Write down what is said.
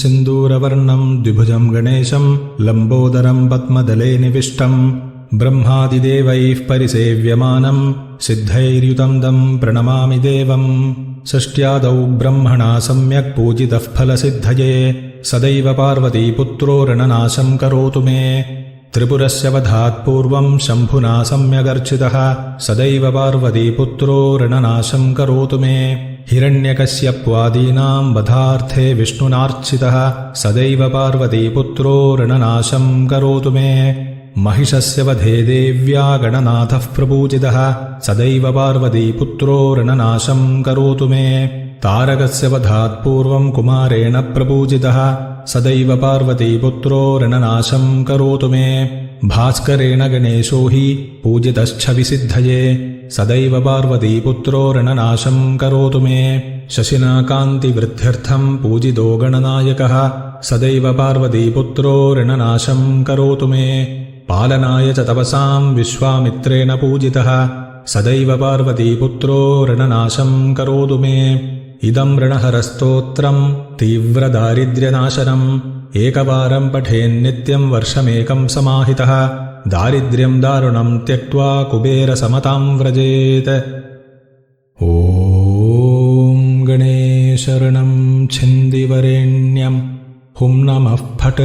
सिन्दूरवर्णं द्विभुजं गणेशं लम्बोदरं पद्मदले निविष्टं ब्रह्मादिदेवैः परिसेव्यमानं सिद्धैर्युतं तं प्रणमामि देवम् षष्ट्यादौ ब्रह्मणा सम्यक् पूजितः फलसिद्धये सदैव पार्वतीपुत्रो रणनाशं करोतु मे त्रिपुरस्य वधात् पूर्वं शम्भुना सम्यगर्चितः सदैव पार्वतीपुत्रो रणनाशं करोतु मे हिरण्यकश्यप्वादीनां वधार्थे विष्णुनार्चितः सदैव पार्वतीपुत्रो रणनाशं करोतु मे महिषस्य वधे देव्या गणनाथः प्रपूजितः सदैव पार्वतीपुत्रो रणनाशं करोतु मे तारकस्य वधात् पूर्वं कुमारेण प्रपूजितः सदैव पार्वतीपुत्रो रणनाशं करोतु मे भास्करेण गणेशो हि पूजितश्छविसिद्धये सदैव पार्वतीपुत्रो रणनाशं करोतु मे शशिना कान्तिवृद्ध्यर्थं पूजितो गणनायकः सदैव पार्वतीपुत्रो रणनाशं करोतु मे पालनाय च तपसां विश्वामित्रेण पूजितः सदैव पार्वतीपुत्रो रणनाशं करोतु मे इदं रणहरस्तोत्रं तीव्रदारिद्र्यनाशनम् एकवारं पठेन्नित्यं वर्षमेकं समाहितः दारिद्र्यं दारुणं त्यक्त्वा कुबेरसमतां व्रजेत् ॐ गणेशरणं छिन्दिवरेण्यं हुं नमः फट्।